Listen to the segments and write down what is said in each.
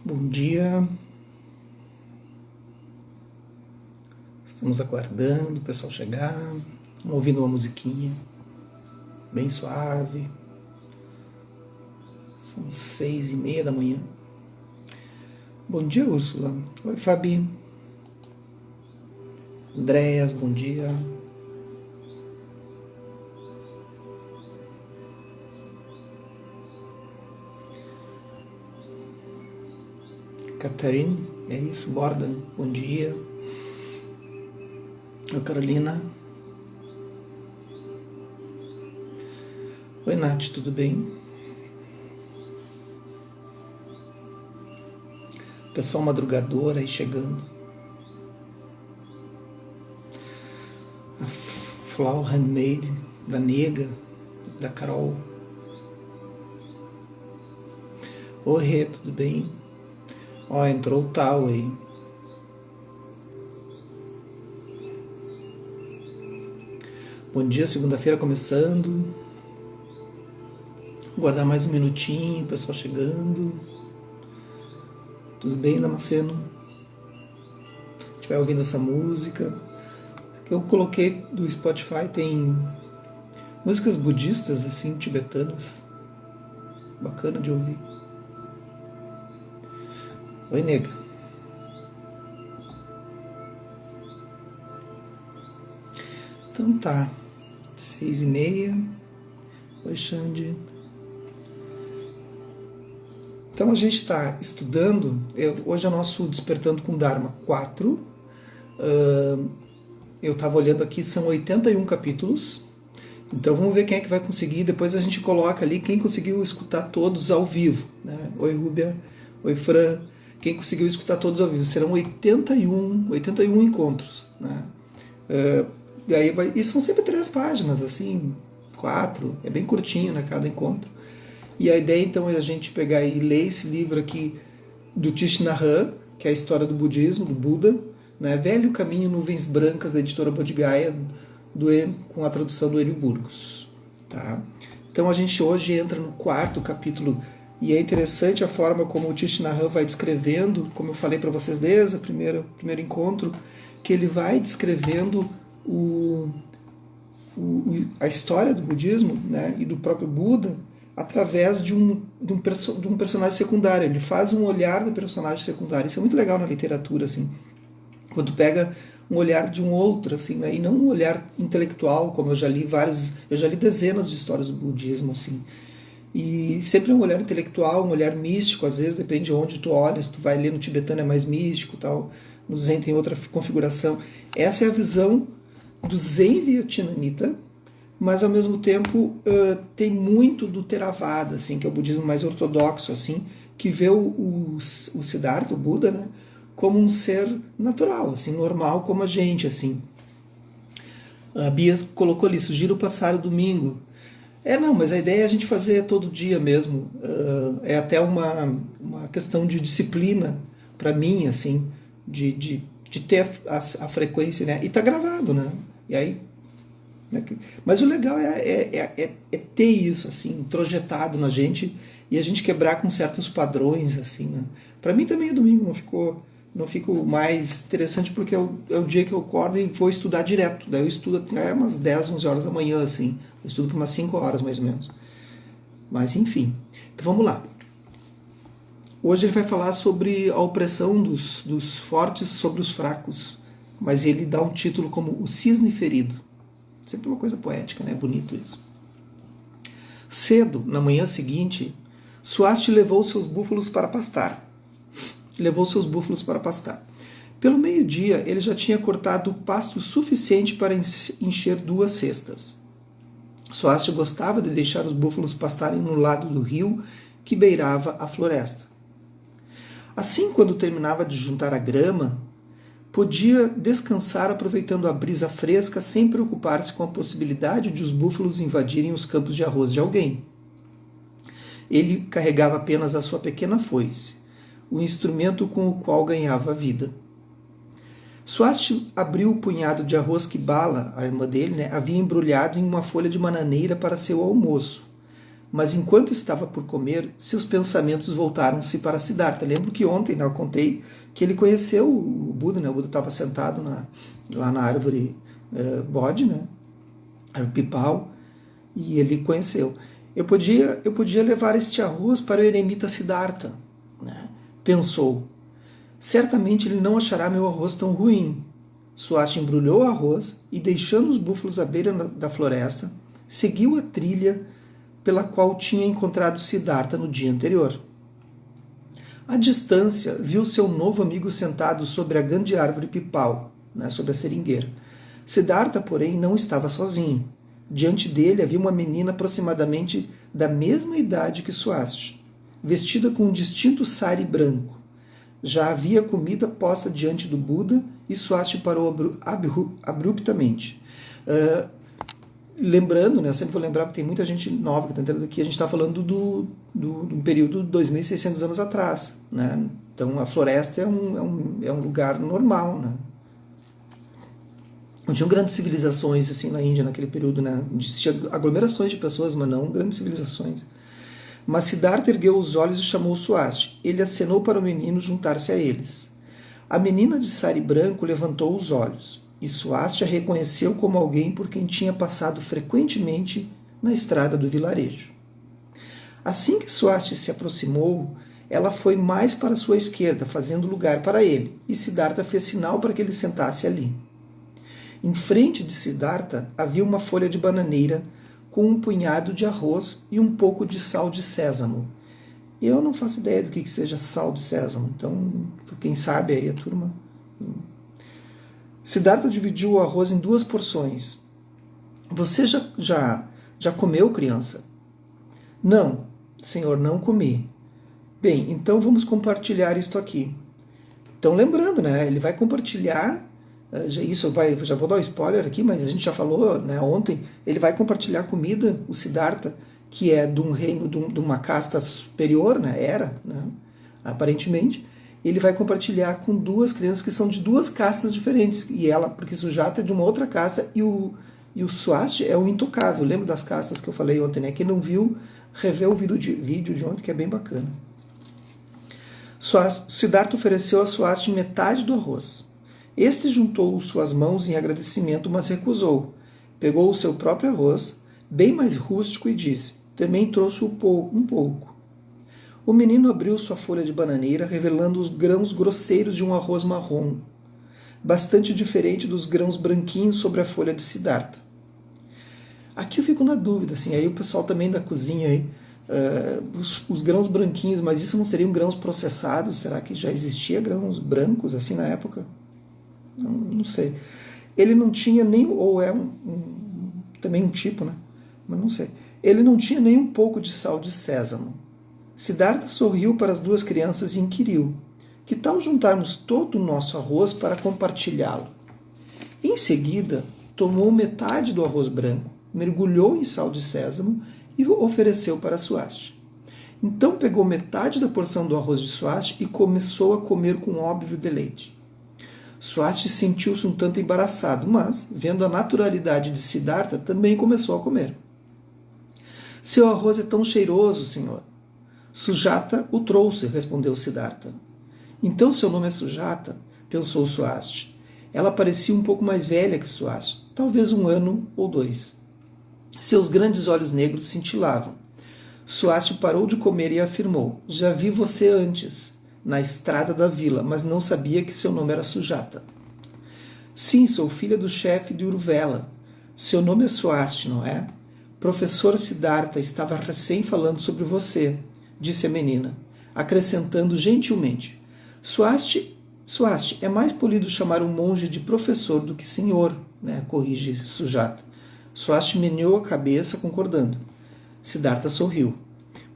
Bom dia, estamos aguardando o pessoal chegar, ouvindo uma musiquinha bem suave. São 6:30 da manhã. Bom dia, Úrsula. Oi, Fabi. Andréas, bom dia. Catarine, é isso, Borda, bom dia. Oi, Carolina. Oi, Nath, tudo bem? Pessoal madrugador aí chegando. A Flower Handmade, da Nega, da Carol. Oi, Rê, tudo bem? Ó, entrou o Tal aí. Bom dia, segunda-feira começando. Vou guardar mais um minutinho, o pessoal chegando. Tudo bem, Damasceno? Se estiver ouvindo essa música que eu coloquei do Spotify, tem músicas budistas, assim, tibetanas. Bacana de ouvir. Oi, nega. Então tá, 6:30. Oi, Xande. Então a gente está estudando, hoje é o nosso Despertando com Dharma 4. Eu estava olhando aqui, são 81 capítulos. Então vamos ver quem é que vai conseguir. Depois a gente coloca ali quem conseguiu escutar todos ao vivo, né? Oi, Rúbia. Oi, Fran. Quem conseguiu escutar todos ao vivo. Serão 81 encontros, né? E são sempre 3 páginas, assim, 4. É bem curtinho, né, cada encontro. E a ideia então é a gente pegar e ler esse livro aqui do Thich Nhat Hanh, que é a história do budismo, do Buda, né? Velho Caminho, Nuvens Brancas, da editora Bodh Gaya, com a tradução do Hélio Burgos. Tá? Então a gente hoje entra no 4º capítulo, e é interessante a forma como o Thich Nhat Hanh vai descrevendo, como eu falei para vocês desde o primeiro encontro, que ele vai descrevendo a história do budismo, né, e do próprio Buda através de um personagem secundário. Ele faz um olhar do personagem secundário. Isso é muito legal na literatura, assim, quando pega um olhar de um outro, assim, né, e não um olhar intelectual, como eu já li dezenas de histórias do budismo, assim. E sempre é um olhar intelectual, um olhar místico, às vezes depende de onde tu olhas. Tu vai ler no tibetano é mais místico, tal, no Zen tem outra configuração. Essa é a visão do Zen vietnamita, mas ao mesmo tempo tem muito do Theravada, assim, que é o budismo mais ortodoxo, assim, que vê o Siddhartha, o Buda, né, como um ser natural, assim, normal como a gente, assim. A Bia colocou ali, sugiro o passar o domingo. Não, mas a ideia é a gente fazer todo dia mesmo. É até uma questão de disciplina para mim, assim, de ter a frequência, né? E tá gravado, né? E aí, né? Mas o legal é ter isso, assim, introjetado na gente, e a gente quebrar com certos padrões, assim, né? Para mim também o domingo não fico mais interessante, porque é o dia que eu acordo e vou estudar direto. Daí eu estudo até umas 10, 11 horas da manhã, assim. Eu estudo por umas 5 horas, mais ou menos. Mas, enfim. Então, vamos lá. Hoje ele vai falar sobre a opressão dos fortes sobre os fracos. Mas ele dá um título como O Cisne Ferido. Sempre uma coisa poética, né? Bonito isso. Cedo, na manhã seguinte, Swasti levou seus búfalos para pastar. Pelo meio-dia, ele já tinha cortado pasto suficiente para encher 2 cestas. Swasti gostava de deixar os búfalos pastarem no lado do rio que beirava a floresta. Assim, quando terminava de juntar a grama, podia descansar aproveitando a brisa fresca sem preocupar-se com a possibilidade de os búfalos invadirem os campos de arroz de alguém. Ele carregava apenas a sua pequena foice, o instrumento com o qual ganhava a vida. Swasti abriu o punhado de arroz que Bala, a irmã dele, havia embrulhado em uma folha de bananeira para seu almoço, Mas enquanto estava por comer, seus pensamentos voltaram-se para Siddhartha. Lembro que ontem, né, eu contei que ele conheceu o Buda, né? O Buda estava sentado lá na árvore Bodhi, né? Árvore Pipal, e ele conheceu. Eu podia levar este arroz para o eremita Siddhartha, né? Pensou. Certamente ele não achará meu arroz tão ruim. Swasti embrulhou o arroz e, deixando os búfalos à beira da floresta, seguiu a trilha pela qual tinha encontrado Siddhartha no dia anterior. À distância, viu seu novo amigo sentado sobre a grande árvore pipal, né, sobre a seringueira. Siddhartha, porém, não estava sozinho. Diante dele havia uma menina aproximadamente da mesma idade que Swasti, vestida com um distinto sari branco. Já havia comida posta diante do Buda e Swasti parou abruptamente. Lembrando, né, eu sempre vou lembrar porque tem muita gente nova que está entrando aqui, a gente está falando do período de 2.600 anos atrás. Né? Então a floresta é um lugar normal. Né? Não tinham grandes civilizações assim na Índia naquele período. Né? Existiam aglomerações de pessoas, mas não grandes civilizações. Mas Siddhartha ergueu os olhos e chamou Swasti. Ele acenou para o menino juntar-se a eles. A menina de sari branco levantou os olhos, e Swasti a reconheceu como alguém por quem tinha passado frequentemente na estrada do vilarejo. Assim que Swasti se aproximou, ela foi mais para sua esquerda, fazendo lugar para ele, e Siddhartha fez sinal para que ele sentasse ali. Em frente de Siddhartha havia uma folha de bananeira com um punhado de arroz e um pouco de sal de sésamo. Eu não faço ideia do que seja sal de sésamo, então quem sabe aí a turma. Siddhartha dividiu o arroz em 2 porções. Você já comeu, criança? Não, senhor, não comi. Bem, então vamos compartilhar isto aqui. Então lembrando, né, ele vai compartilhar. Já vou dar um spoiler aqui, mas a gente já falou, né, ontem, ele vai compartilhar comida, o Siddhartha, que é de um reino, de uma casta superior, né, aparentemente, ele vai compartilhar com 2 crianças que são de 2 castas diferentes, e ela, porque Sujata é de uma outra casta, e o Swasti é o intocável. Lembra das castas que eu falei ontem, né? Quem não viu, revê o vídeo de ontem, que é bem bacana. Siddhartha ofereceu a Swasti metade do arroz. Este juntou suas mãos em agradecimento, mas recusou. Pegou o seu próprio arroz, bem mais rústico, e disse: também trouxe um pouco. O menino abriu sua folha de bananeira, revelando os grãos grosseiros de um arroz marrom, bastante diferente dos grãos branquinhos sobre a folha de Siddhartha. Aqui eu fico na dúvida, assim, aí o pessoal também da cozinha aí, os grãos branquinhos, mas isso não seriam grãos processados? Será que já existia grãos brancos assim na época? Não sei. Ele não tinha nem, ou é também um tipo, né? Mas não sei. Ele não tinha nem um pouco de sal de sésamo. Siddhartha sorriu para as 2 crianças e inquiriu: que tal juntarmos todo o nosso arroz para compartilhá-lo? Em seguida, tomou metade do arroz branco, mergulhou em sal de sésamo e ofereceu para Swasti. Então pegou metade da porção do arroz de Swasti e começou a comer com óbvio deleite. Swasti sentiu-se um tanto embaraçado, mas, vendo a naturalidade de Siddhartha, também começou a comer. Seu arroz é tão cheiroso, senhor. Sujata o trouxe, respondeu Siddhartha. Então seu nome é Sujata? Pensou Swasti. Ela parecia um pouco mais velha que Swasti, talvez 1 ano ou 2. Seus grandes olhos negros cintilavam. Swasti parou de comer e afirmou: já vi você antes, na estrada da vila, mas não sabia que seu nome era Sujata. Sim, sou filha do chefe de Uruvela. Seu nome é Swasti, não é? Professor Siddhartha estava recém falando sobre você, disse a menina, acrescentando gentilmente: Swasti, é mais polido chamar um monge de professor do que senhor, né? Corrige Sujata. Swasti meneou a cabeça, concordando. Siddhartha sorriu.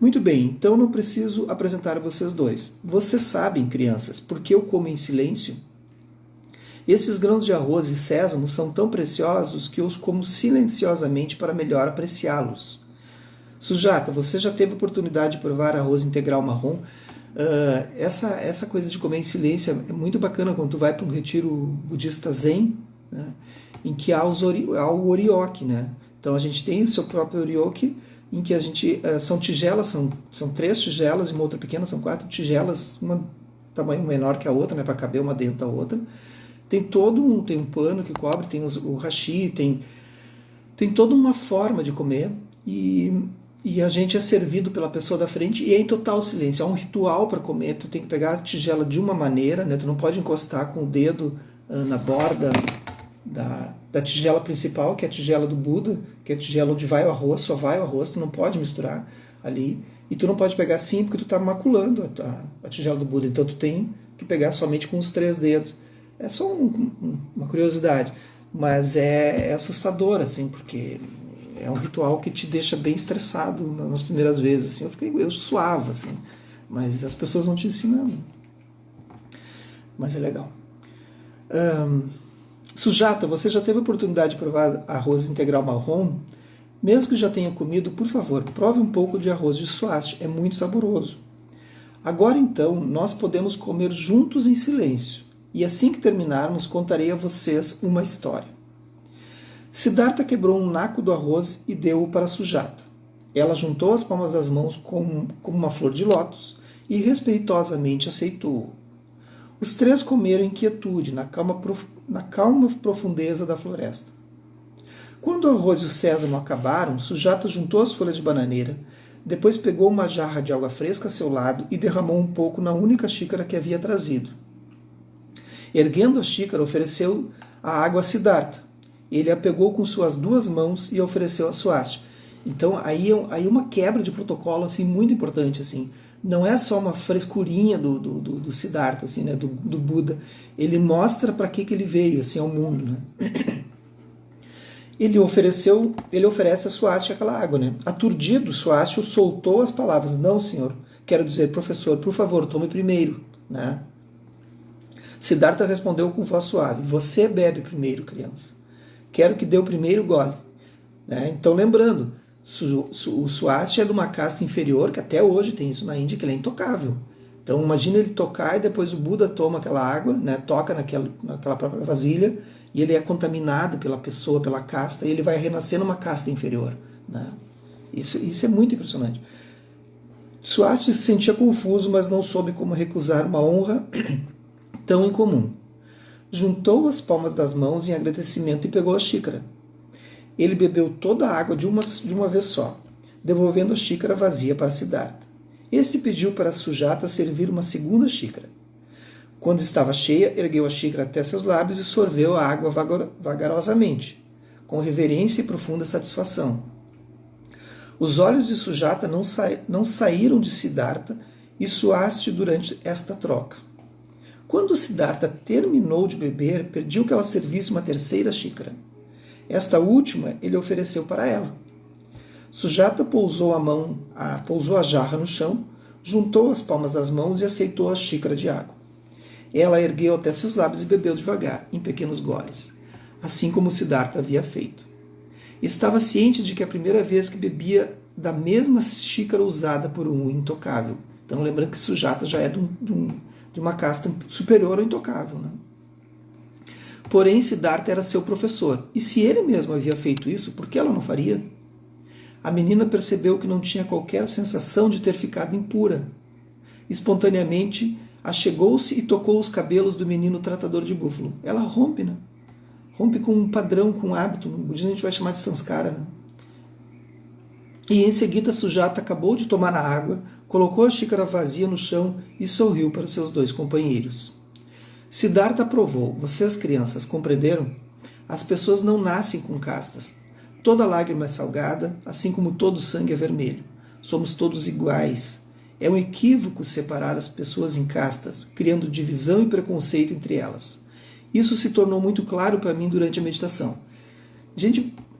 Muito bem, então não preciso apresentar a vocês 2. Vocês sabem, crianças, por que eu como em silêncio? Esses grãos de arroz e sésamo são tão preciosos que eu os como silenciosamente para melhor apreciá-los. Sujata, você já teve a oportunidade de provar arroz integral marrom? Essa coisa de comer em silêncio é muito bacana quando tu vai para um retiro budista zen, né, em que há o orioke, né? Então a gente tem o seu próprio orioke, em que a gente são tigelas, são 3 tigelas e uma outra pequena, são 4 tigelas, uma tamanho menor que a outra, né, para caber uma dentro da outra. Tem tem um pano que cobre, tem o hashi, tem toda uma forma de comer e a gente é servido pela pessoa da frente e é em total silêncio. Há um ritual para comer, tu tem que pegar a tigela de uma maneira, né, tu não pode encostar com o dedo na borda da tigela principal, que é a tigela do Buda, que é a tigela onde vai o arroz, só vai o arroz, tu não pode misturar ali. E tu não pode pegar assim porque tu está maculando a tigela do Buda. Então tu tem que pegar somente com os 3 dedos. É só uma curiosidade, mas é assustador, assim, porque é um ritual que te deixa bem estressado nas primeiras vezes. Assim. Eu suava, assim, mas as pessoas não te ensinam. Mas é legal. Sujata, você já teve a oportunidade de provar arroz integral marrom? Mesmo que já tenha comido, por favor, prove um pouco de arroz de Swasti, é muito saboroso. Agora então, nós podemos comer juntos em silêncio, e assim que terminarmos, contarei a vocês uma história. Siddhartha quebrou um naco do arroz e deu-o para Sujata. Ela juntou as palmas das mãos como uma flor de lótus e respeitosamente aceitou-o. Os 3 comeram em quietude, na calma profundeza da floresta. Quando o arroz e o sésamo acabaram, Sujata juntou as folhas de bananeira, depois pegou uma jarra de água fresca a seu lado e derramou um pouco na única xícara que havia trazido. Erguendo a xícara, ofereceu a água a Siddhartha. Ele a pegou com suas 2 mãos e a ofereceu a Swasti. Então, aí uma quebra de protocolo assim, muito importante. Assim. Não é só uma frescurinha do Siddhartha, assim, né, do Buda. Ele mostra para que ele veio assim, ao mundo. Né? Ele oferece a Swasti aquela água. Né? Aturdido, Swasti soltou as palavras: não, senhor, quero dizer, professor, por favor, tome primeiro. Né? Siddhartha respondeu com voz suave: você bebe primeiro, criança. Quero que dê o primeiro gole. Né? Então, lembrando, o Swasti é de uma casta inferior, que até hoje tem isso na Índia, que ele é intocável. Então, imagina ele tocar e depois o Buda toma aquela água, né, toca naquela própria vasilha, e ele é contaminado pela pessoa, pela casta, e ele vai renascer numa casta inferior. Né? Isso é muito impressionante. Swasti se sentia confuso, mas não soube como recusar uma honra tão incomum. Juntou as palmas das mãos em agradecimento e pegou a xícara. Ele bebeu toda a água de uma vez só, devolvendo a xícara vazia para Siddhartha. Este pediu para Sujata servir uma segunda xícara. Quando estava cheia, ergueu a xícara até seus lábios e sorveu a água vagarosamente, com reverência e profunda satisfação. Os olhos de Sujata não saíram de Siddhartha e Swasti durante esta troca. Quando Siddhartha terminou de beber, pediu que ela servisse uma terceira xícara. Esta última ele ofereceu para ela. Sujata pousou a jarra no chão, juntou as palmas das mãos e aceitou a xícara de água. Ela ergueu até seus lábios e bebeu devagar, em pequenos goles, assim como Siddhartha havia feito. Estava ciente de que a primeira vez que bebia da mesma xícara usada por um intocável. Então, lembrando que Sujata já é de uma casta superior ao intocável. Né? Porém, Siddhartha era seu professor, e se ele mesmo havia feito isso, por que ela não faria? A menina percebeu que não tinha qualquer sensação de ter ficado impura. Espontaneamente, achegou-se e tocou os cabelos do menino tratador de búfalo. Ela rompe, né? Rompe com um padrão, com um hábito. No budismo a gente vai chamar de sanskara. Né? E em seguida, Sujata acabou de tomar a água, colocou a xícara vazia no chão e sorriu para seus 2 companheiros. Siddhartha aprovou. Vocês, crianças, compreenderam? As pessoas não nascem com castas. Toda lágrima é salgada, assim como todo sangue é vermelho. Somos todos iguais. É um equívoco separar as pessoas em castas, criando divisão e preconceito entre elas. Isso se tornou muito claro para mim durante a meditação.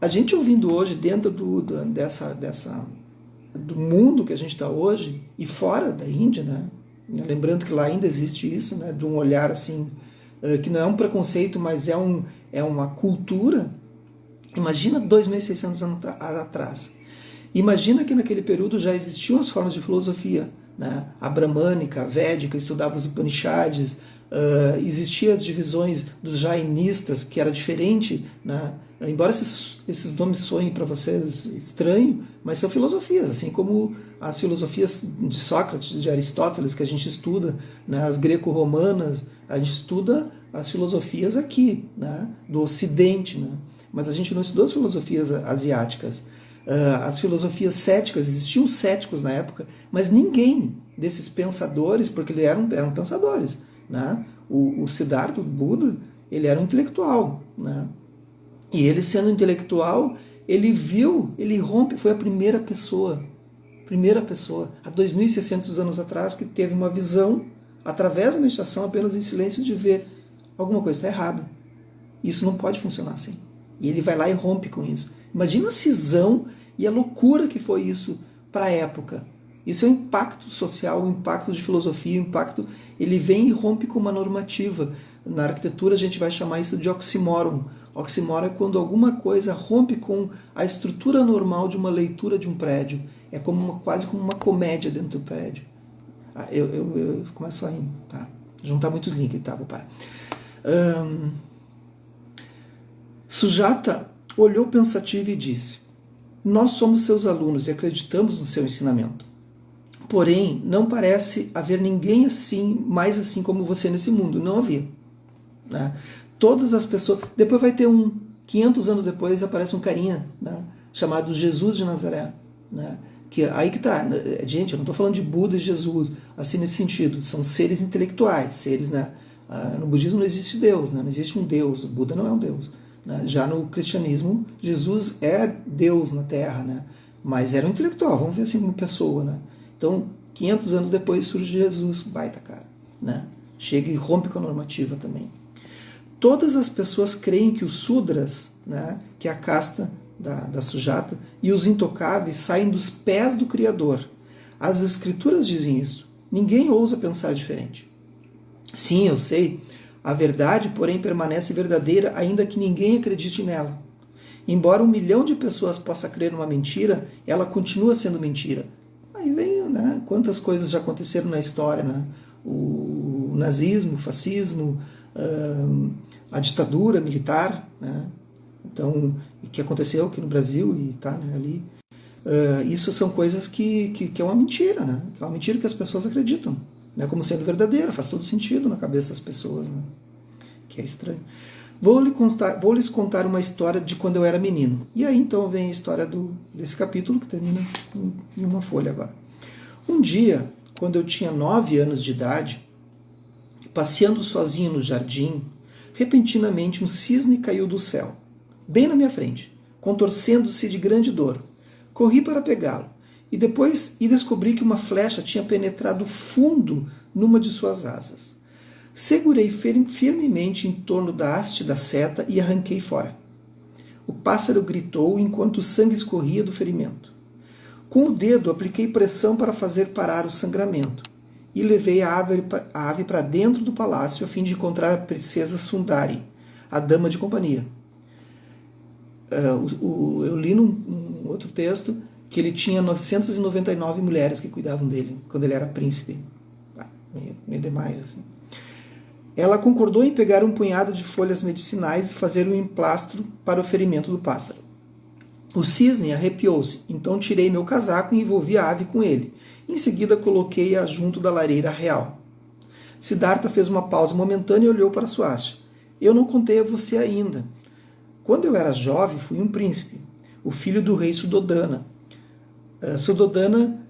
A gente ouvindo hoje, dentro do mundo que a gente está hoje, e fora da Índia, né? Lembrando que lá ainda existe isso, né? De um olhar assim, que não é um preconceito, mas é uma cultura. Imagina 2.600 anos atrás. Imagina que naquele período já existiam as formas de filosofia, né? A bramânica, a védica, estudava os Upanishads, existiam as divisões dos jainistas, que era diferente, né? embora esses nomes soem para vocês estranhos, mas são filosofias, assim como as filosofias de Sócrates, de Aristóteles, que a gente estuda, né, as greco-romanas, a gente estuda as filosofias aqui, né, do Ocidente, né, mas a gente não estudou as filosofias asiáticas. As filosofias céticas, existiam céticos na época, mas ninguém desses pensadores, porque eles eram pensadores, né? O Siddhartha, o Buda, ele era um intelectual, né? E ele, sendo intelectual, ele rompe, foi a primeira pessoa, há 2.600 anos atrás, que teve uma visão, através da meditação, apenas em silêncio, de ver alguma coisa está errada. Isso não pode funcionar assim. E ele vai lá e rompe com isso. Imagina a cisão e a loucura que foi isso para a época. Isso é um impacto social, um impacto de filosofia, um impacto... Ele vem e rompe com uma normativa. Na arquitetura a gente vai chamar isso de oxímoron. Oxímoron é quando alguma coisa rompe com a estrutura normal de uma leitura de um prédio. É como quase como uma comédia dentro do prédio. Eu começo a tá? Juntar muitos links, tá? Vou parar. Sujata olhou pensativo e disse: nós somos seus alunos e acreditamos no seu ensinamento. Porém, não parece haver ninguém assim, mais assim como você nesse mundo. Não havia. Né? Todas as pessoas... Depois vai ter 500 anos depois, aparece um carinha, né, chamado Jesus de Nazaré. Né? Aí que tá. Gente, eu não estou falando de Buda e Jesus, assim nesse sentido. São seres intelectuais, seres... Né? No budismo não existe Deus, né? Não existe um Deus. O Buda não é um Deus. Né? Já no cristianismo, Jesus é Deus na Terra, né? Mas era um intelectual, vamos ver assim, uma pessoa. Né? Então, 500 anos depois surge Jesus, baita cara. Né? Chega e rompe com a normativa também. Todas as pessoas creem que os Sudras, né, que é a casta da Sujata, e os intocáveis saem dos pés do Criador. As Escrituras dizem isso. Ninguém ousa pensar diferente. Sim, eu sei. A verdade, porém, permanece verdadeira, ainda que ninguém acredite nela. Embora 1 milhão de pessoas possa crer numa mentira, ela continua sendo mentira. Aí vem, né, quantas coisas já aconteceram na história, né? O nazismo, o fascismo, a ditadura militar, né? Então, o que aconteceu aqui no Brasil e tá, né, ali. Isso são coisas que é uma mentira, né? É uma mentira que as pessoas acreditam, né, como sendo verdadeira, faz todo sentido na cabeça das pessoas, né? Que é estranho. Vou lhes contar uma história de quando eu era menino. E aí então vem a história desse capítulo, que termina em uma folha agora. Um dia, quando eu tinha 9 anos de idade, passeando sozinho no jardim, repentinamente um cisne caiu do céu, bem na minha frente, contorcendo-se de grande dor. Corri para pegá-lo, e descobri que uma flecha tinha penetrado fundo numa de suas asas. Segurei firmemente em torno da haste da seta e arranquei fora. O pássaro gritou enquanto o sangue escorria do ferimento. Com o dedo apliquei pressão para fazer parar o sangramento e levei a ave para dentro do palácio a fim de encontrar a princesa Sundari, a dama de companhia. Eu li num outro texto que ele tinha 999 mulheres que cuidavam dele quando ele era príncipe. Meio demais, assim. Ela concordou em pegar um punhado de folhas medicinais e fazer um emplastro para o ferimento do pássaro. O cisne arrepiou-se, então tirei meu casaco e envolvi a ave com ele. Em seguida coloquei-a junto da lareira real. Siddhartha fez uma pausa momentânea e olhou para sua haste. Eu não contei a você ainda. Quando eu era jovem, fui um príncipe, o filho do rei Suddhodana. Suddhodana,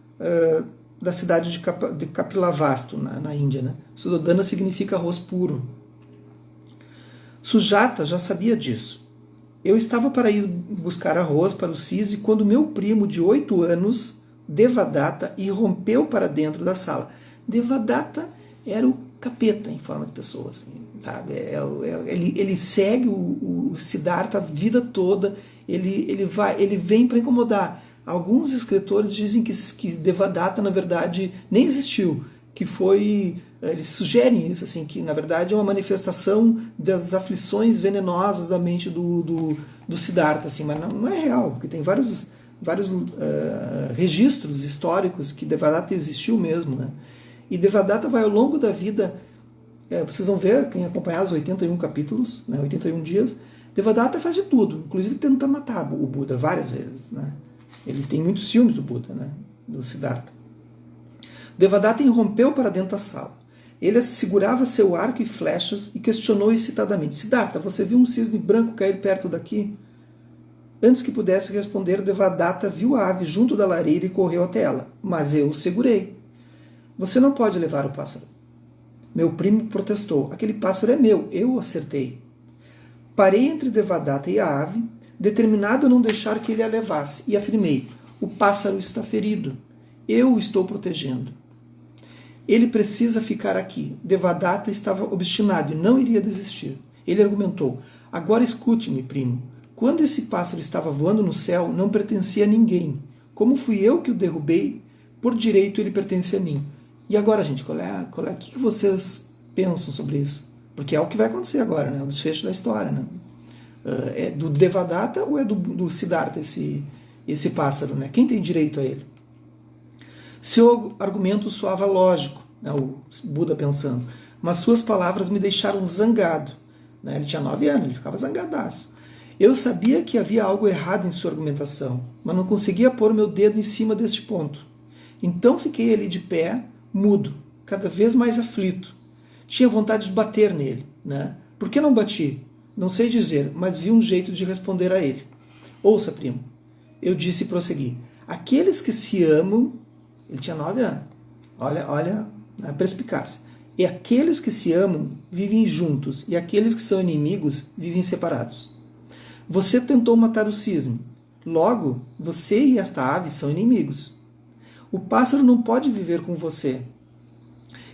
da cidade de Kapilavastu, na Índia. Né? Suddhodana significa arroz puro. Sujata já sabia disso. Eu estava para ir buscar arroz para o cisne quando meu primo de 8 anos, Devadatta, irrompeu para dentro da sala. Devadatta era o capeta em forma de pessoa. Assim, sabe? Ele segue o Siddhartha a vida toda, ele vem para incomodar. Alguns escritores dizem que Devadatta, na verdade, nem existiu, que foi... Eles sugerem isso, assim, que na verdade é uma manifestação das aflições venenosas da mente do Siddhartha, assim, mas não é real, porque tem vários registros históricos que Devadatta existiu mesmo. Né? E Devadatta vai ao longo da vida, vocês vão ver, quem acompanhar os 81 capítulos, né, 81 dias, Devadatta faz de tudo, inclusive tenta matar o Buda várias vezes, né? Ele tem muitos ciúmes do Buda, né? Do Siddhartha. Devadatta irrompeu para dentro da sala. Ele segurava seu arco e flechas e questionou excitadamente: Siddhartha, você viu um cisne branco cair perto daqui? Antes que pudesse responder, Devadatta viu a ave junto da lareira e correu até ela. Mas eu o segurei. Você não pode levar o pássaro. Meu primo protestou. Aquele pássaro é meu, eu o acertei. Parei entre Devadatta e a ave, determinado a não deixar que ele a levasse, e afirmei: o pássaro está ferido. Eu o estou protegendo. Ele precisa ficar aqui. Devadatta estava obstinado e não iria desistir. Ele argumentou: agora escute-me, primo. Quando esse pássaro estava voando no céu, não pertencia a ninguém. Como fui eu que o derrubei, por direito ele pertence a mim. E agora, gente, o que vocês pensam sobre isso? Porque é o que vai acontecer agora, né? O desfecho da história, né? É do Devadatta ou é do Siddhartha esse pássaro, né? Quem tem direito a ele? Seu argumento soava lógico, né? O Buda pensando, mas suas palavras me deixaram zangado. Né? Ele tinha 9 anos, ele ficava zangadaço. Eu sabia que havia algo errado em sua argumentação, mas não conseguia pôr meu dedo em cima deste ponto. Então fiquei ali de pé, mudo, cada vez mais aflito. Tinha vontade de bater nele, né? Por que não bati? Não sei dizer, mas vi um jeito de responder a ele. Ouça, primo, eu disse e prossegui. Aqueles que se amam... Ele tinha 9 anos. Olha a perspicácia. E aqueles que se amam vivem juntos, e aqueles que são inimigos vivem separados. Você tentou matar o cisne. Logo, você e esta ave são inimigos. O pássaro não pode viver com você.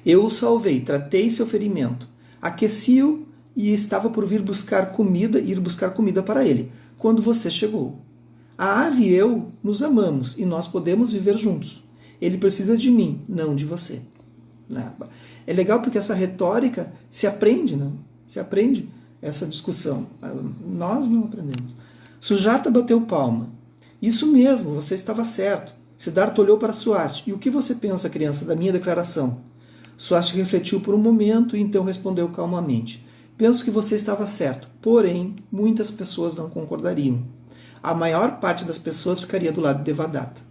Eu o salvei, tratei seu ferimento, aqueci-o e estava por ir buscar comida para ele, quando você chegou. A ave e eu nos amamos e nós podemos viver juntos. Ele precisa de mim, não de você. É legal porque essa retórica se aprende, né? Se aprende essa discussão. Nós não aprendemos. Sujata bateu palma. Isso mesmo, você estava certo. Siddhartha olhou para Swasti. E o que você pensa, criança, da minha declaração? Swasti refletiu por um momento e então respondeu calmamente. Penso que você estava certo, porém, muitas pessoas não concordariam. A maior parte das pessoas ficaria do lado de Devadatta.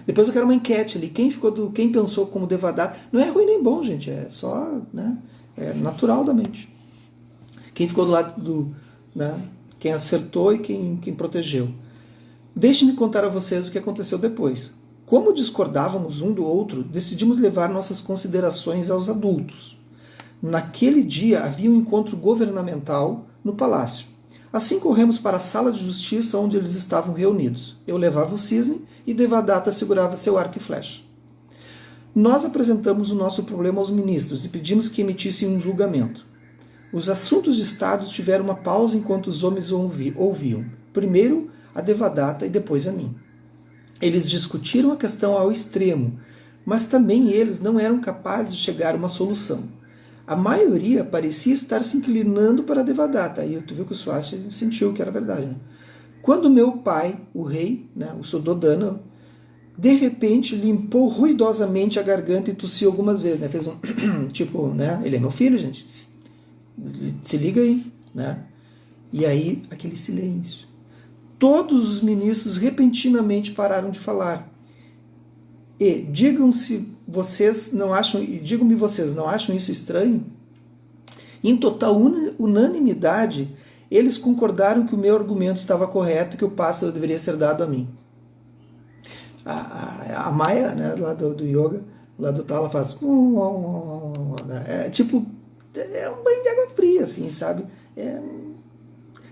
Depois eu quero uma enquete ali. Quem pensou como Devadatta? Não é ruim nem bom, gente. É só, né, é natural da mente. Quem ficou do lado do... Né, quem acertou e quem protegeu. Deixe-me contar a vocês o que aconteceu depois. Como discordávamos um do outro, decidimos levar nossas considerações aos adultos. Naquele dia havia um encontro governamental no palácio. Assim corremos para a sala de justiça onde eles estavam reunidos. Eu levava o cisne e Devadatta segurava seu arco e flecha. Nós apresentamos o nosso problema aos ministros e pedimos que emitissem um julgamento. Os assuntos de Estado tiveram uma pausa enquanto os homens ouviam. Primeiro a Devadatta e depois a mim. Eles discutiram a questão ao extremo, mas também eles não eram capazes de chegar a uma solução. A maioria parecia estar se inclinando para Devadatta, e tu viu que o Swasti sentiu que era verdade. Né? Quando meu pai, o rei, né, o Suddhodana, de repente limpou ruidosamente a garganta e tossiu algumas vezes. Né? Fez um tipo, né? Ele é meu filho, gente. Se liga aí. Né? E aí, aquele silêncio. Todos os ministros repentinamente pararam de falar. E digam-me vocês não acham isso estranho? Em total unanimidade, eles concordaram que o meu argumento estava correto e que o pássaro deveria ser dado a mim. A Maya, né, lá do yoga, lá do Tala, faz... É tipo, é um banho de água fria, assim, sabe?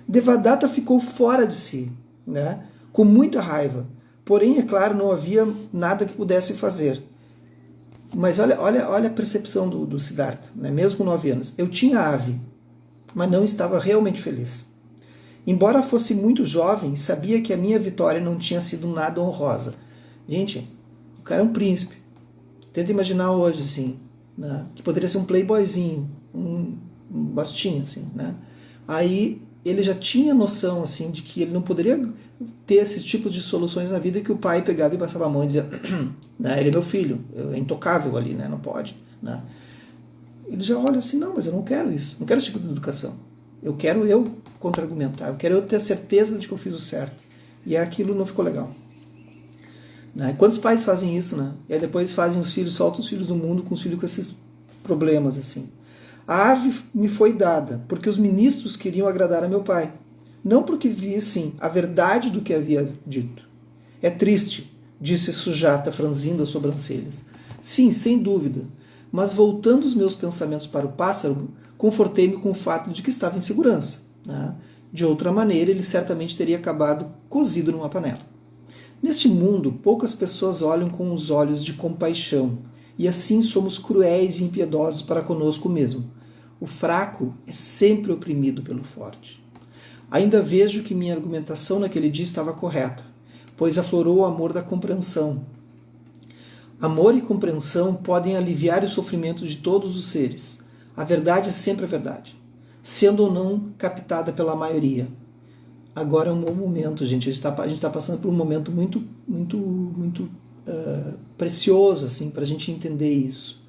Devadatta ficou fora de si, né? Com muita raiva. Porém, é claro, não havia nada que pudesse fazer. Mas olha a percepção do Siddhartha, né? Mesmo com 9 anos. Eu tinha ave, mas não estava realmente feliz. Embora fosse muito jovem, sabia que a minha vitória não tinha sido nada honrosa. Gente, o cara é um príncipe. Tenta imaginar hoje, assim, né? Que poderia ser um playboyzinho, um bastinho, assim, né? Aí ele já tinha noção assim, de que ele não poderia ter esse tipo de soluções na vida, que o pai pegava e passava a mão e dizia, né, ele é meu filho, é intocável ali, né, não pode. Né? Ele já olha assim, não, mas eu não quero isso, não quero esse tipo de educação. Eu quero eu contra-argumentar, eu quero eu ter certeza de que eu fiz o certo. E aquilo não ficou legal. Né? Quantos pais fazem isso, né? E aí depois fazem os filhos, soltam os filhos do mundo com os filhos com esses problemas, assim. A ave me foi dada porque os ministros queriam agradar a meu pai, não porque vissem a verdade do que havia dito. É triste, disse Sujata, franzindo as sobrancelhas. Sim, sem dúvida, mas voltando os meus pensamentos para o pássaro, confortei-me com o fato de que estava em segurança. Né? De outra maneira, ele certamente teria acabado cozido numa panela. Neste mundo, poucas pessoas olham com os olhos de compaixão, e assim somos cruéis e impiedosos para conosco mesmo. O fraco é sempre oprimido pelo forte. Ainda vejo que minha argumentação naquele dia estava correta, pois aflorou o amor da compreensão. Amor e compreensão podem aliviar o sofrimento de todos os seres. A verdade é sempre a verdade, sendo ou não captada pela maioria. Agora é um bom momento, gente. A gente está passando por um momento muito precioso assim, para a gente entender isso.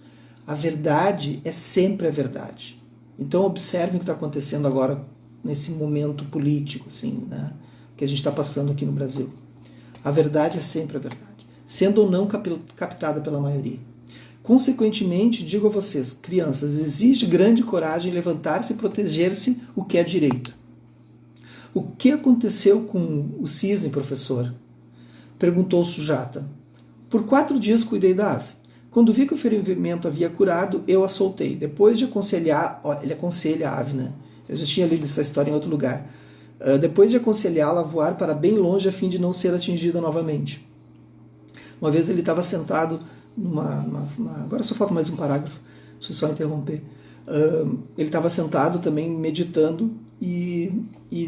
A verdade é sempre a verdade. Então observem o que está acontecendo agora nesse momento político assim, né, que a gente está passando aqui no Brasil. A verdade é sempre a verdade, sendo ou não captada pela maioria. Consequentemente, digo a vocês, crianças, exige grande coragem levantar-se e proteger-se o que é direito. O que aconteceu com o cisne, professor? Perguntou Sujata. Por 4 dias cuidei da ave. Quando vi que o ferimento havia curado, eu a soltei. Depois de aconselhar... Ele aconselha a ave, né? Eu já tinha lido essa história em outro lugar. Depois de aconselhá-la a voar para bem longe a fim de não ser atingida novamente. Uma vez ele estava sentado agora só falta mais um parágrafo, deixa eu só interromper. Ele estava sentado também meditando e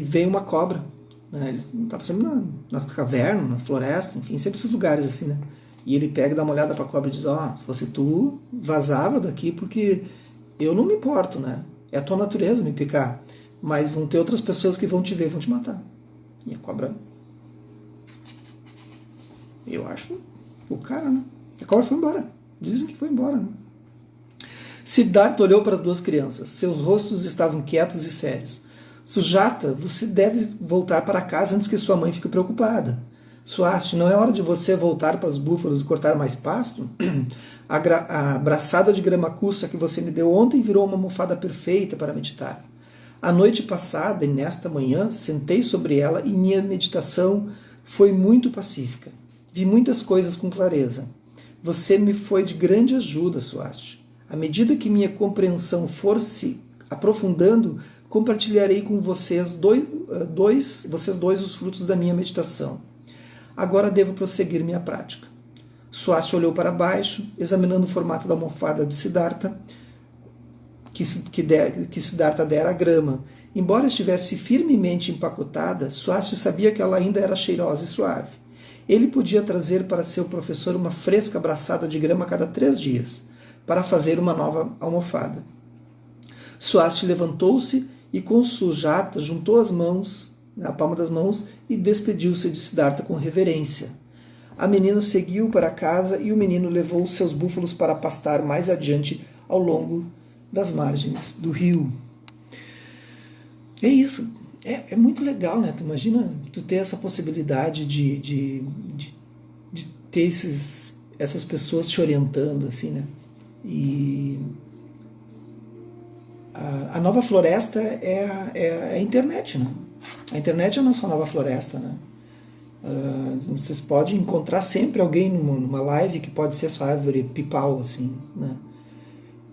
veio uma cobra. Né? Ele estava sempre na caverna, na floresta, enfim, sempre esses lugares assim, né? E ele pega e dá uma olhada para a cobra e diz: se fosse tu, vazava daqui, porque eu não me importo, né? É a tua natureza me picar, mas vão ter outras pessoas que vão te ver, vão te matar. E a cobra, eu acho, o cara, né? A cobra foi embora. Dizem que foi embora, né? Siddhartha olhou para as 2 crianças. Seus rostos estavam quietos e sérios. Sujata, você deve voltar para casa antes que sua mãe fique preocupada. Swasti, não é hora de você voltar para os búfalos e cortar mais pasto? A braçada de grama cussa que você me deu ontem virou uma almofada perfeita para meditar. A noite passada e nesta manhã sentei sobre ela e minha meditação foi muito pacífica. Vi muitas coisas com clareza. Você me foi de grande ajuda, Swasti. À medida que minha compreensão for se aprofundando, compartilharei com vocês dois os frutos da minha meditação. Agora devo prosseguir minha prática. Swasti olhou para baixo, examinando o formato da almofada de Siddhartha, que Siddhartha dera à grama. Embora estivesse firmemente empacotada, Swasti sabia que ela ainda era cheirosa e suave. Ele podia trazer para seu professor uma fresca braçada de grama a cada 3 dias, para fazer uma nova almofada. Swasti levantou-se e com Sujata juntou as mãos, na palma das mãos, e despediu-se de Siddhartha com reverência. A menina seguiu para casa e o menino levou seus búfalos para pastar mais adiante ao longo das margens do rio. É isso. É muito legal, né? Tu imagina tu ter essa possibilidade de ter essas pessoas te orientando, assim, né? E a nova floresta é a internet, né? A internet é a nossa nova floresta, né? Vocês podem encontrar sempre alguém numa live que pode ser sua árvore pipal, assim, né?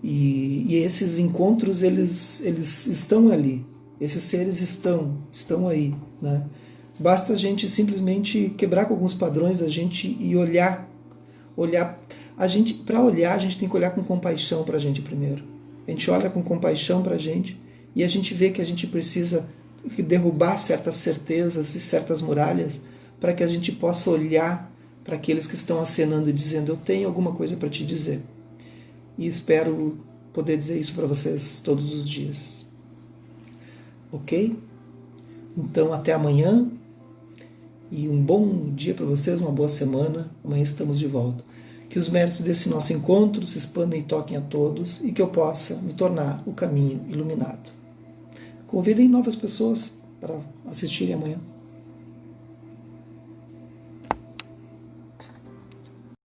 E esses encontros, eles estão ali. Esses seres estão aí, né? Basta a gente simplesmente quebrar com alguns padrões da gente e olhar. Para olhar, a gente tem que olhar com compaixão para a gente primeiro. A gente olha com compaixão para a gente e a gente vê que a gente precisa derrubar certas certezas e certas muralhas para que a gente possa olhar para aqueles que estão acenando e dizendo: eu tenho alguma coisa para te dizer. E espero poder dizer isso para vocês todos os dias. Ok? Então até amanhã e um bom dia para vocês, uma boa semana. Amanhã estamos de volta. Que os méritos desse nosso encontro se expandam e toquem a todos e que eu possa me tornar o caminho iluminado. Convidem novas pessoas para assistirem amanhã.